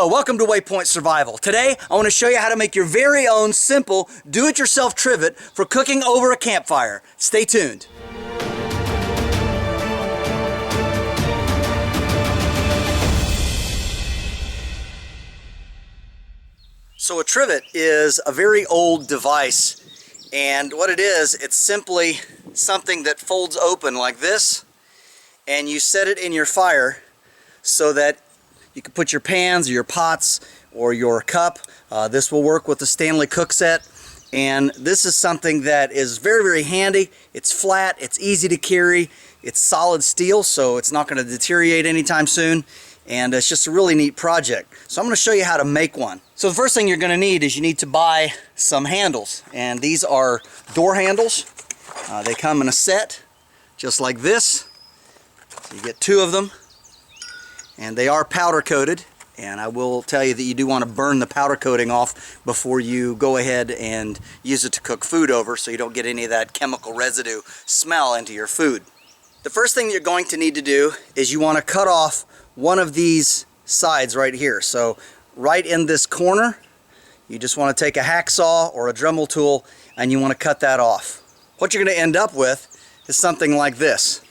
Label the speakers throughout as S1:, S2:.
S1: Hello, welcome to Waypoint Survival. Today, I want to show you how to make your very own simple do-it-yourself trivet for cooking over a campfire. Stay tuned. So a trivet is a very old device, and what it is, it's simply something that folds open like this, and you set it in your fire so that you can put your pans or your pots or your cup. This will work with the Stanley Cookset, and this is something that is very, very handy. It's flat, it's easy to carry, it's solid steel, so it's not going to deteriorate anytime soon, and it's just a really neat project. So I'm going to show you how to make one. So the first thing you're going to need is you need to buy some handles, and these are door handles. They come in a set just like this. So you get two of them. And they are powder coated, and I will tell you that you do want to burn the powder coating off before you go ahead and use it to cook food over, so you don't get any of that chemical residue smell into your food. The first thing you're going to need to do is you want to cut off one of these sides right here. So right in this corner, you just want to take a hacksaw or a Dremel tool and you want to cut that off. What you're going to end up with is something like this.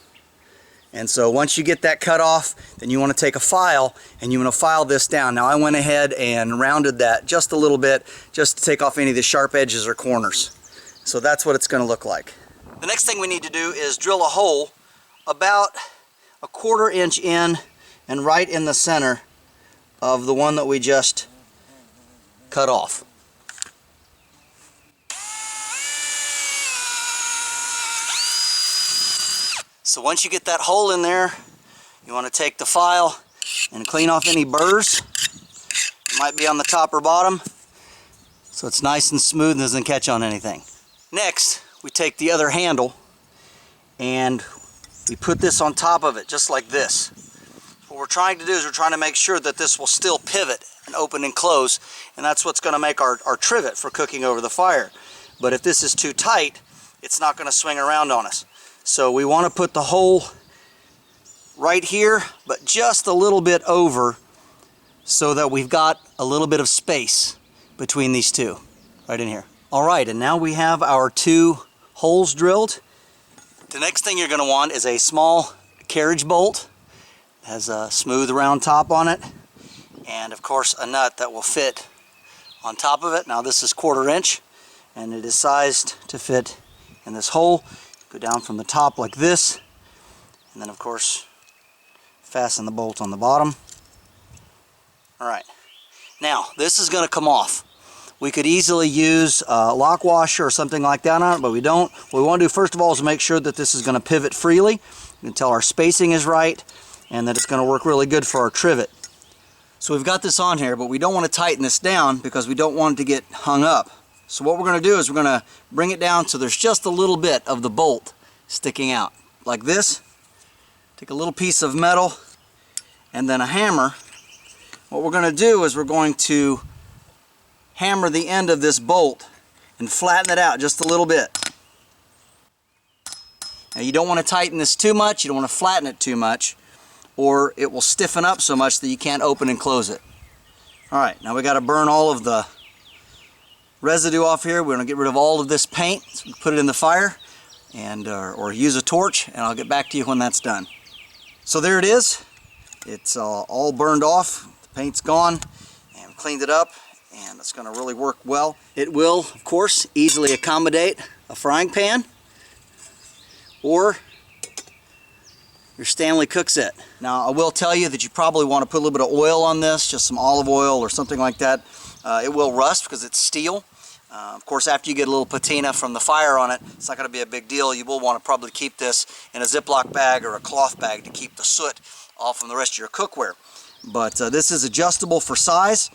S1: And so once you get that cut off, then you want to take a file and you want to file this down. Now I went ahead and rounded that just a little bit just to take off any of the sharp edges or corners. So that's what it's going to look like. The next thing we need to do is drill a hole about a 1/4 inch in and right in the center of the one that we just cut off. So once you get that hole in there, you want to take the file and clean off any burrs. It might be on the top or bottom, so it's nice and smooth and doesn't catch on anything. Next, we take the other handle and we put this on top of it, just like this. What we're trying to do is we're trying to make sure that this will still pivot and open and close, and that's what's going to make our trivet for cooking over the fire. But if this is too tight, it's not going to swing around on us. So we want to put the hole right here, but just a little bit over so that we've got a little bit of space between these two, right in here. All right, and now we have our two holes drilled. The next thing you're going to want is a small carriage bolt. It has a smooth round top on it, and of course a nut that will fit on top of it. Now this is 1/4 inch, and it is sized to fit in this hole. Go down from the top like this, and then of course fasten the bolt on the bottom. Alright, now this is going to come off. We could easily use a lock washer or something like that on it, but we don't. What we want to do first of all is make sure that this is going to pivot freely until our spacing is right and that it's going to work really good for our trivet. So we've got this on here, but we don't want to tighten this down because we don't want it to get hung up. So what we're going to do is we're going to bring it down so there's just a little bit of the bolt sticking out. Like this. Take a little piece of metal and then a hammer. What we're going to do is we're going to hammer the end of this bolt and flatten it out just a little bit. Now you don't want to tighten this too much, you don't want to flatten it too much, or it will stiffen up so much that you can't open and close it. Alright, now we got to burn all of the residue off here. We're going to get rid of all of this paint, so we put it in the fire and or use a torch, and I'll get back to you when that's done. So there it is. It's all burned off. The paint's gone, and we cleaned it up, and it's going to really work well. It will, of course, easily accommodate a frying pan or your Stanley Cookset. Now I will tell you that you probably want to put a little bit of oil on this, just some olive oil or something like that. It will rust because it's steel. Of course, after you get a little patina from the fire on it, it's not going to be a big deal. You will want to probably keep this in a Ziploc bag or a cloth bag to keep the soot off from the rest of your cookware. But this is adjustable for size,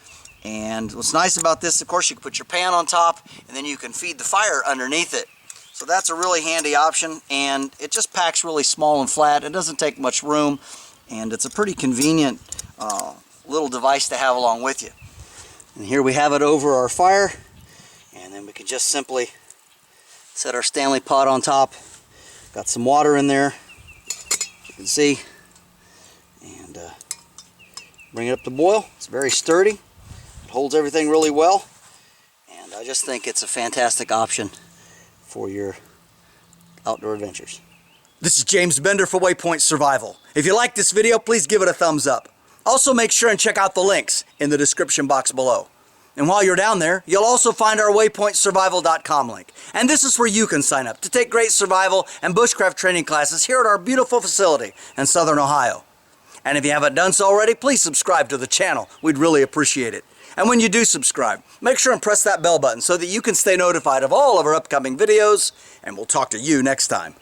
S1: and what's nice about this, of course, you can put your pan on top and then you can feed the fire underneath it. So that's a really handy option, and it just packs really small and flat. It doesn't take much room, and it's a pretty convenient little device to have along with you. And here we have it over our fire, and then we can just simply set our Stanley pot on top. Got some water in there, you can see, and Bring it up to boil. It's very sturdy. It holds everything really well. And I just think it's a fantastic option for your outdoor adventures. This is James Bender for Waypoint Survival. If you like this video, please give it a thumbs up. Also make sure and check out the links in the description box below. And while you're down there, you'll also find our waypointsurvival.com link. And this is where you can sign up to take great survival and bushcraft training classes here at our beautiful facility in Southern Ohio. And if you haven't done so already, please subscribe to the channel. We'd really appreciate it. And when you do subscribe, make sure and press that bell button so that you can stay notified of all of our upcoming videos, and we'll talk to you next time.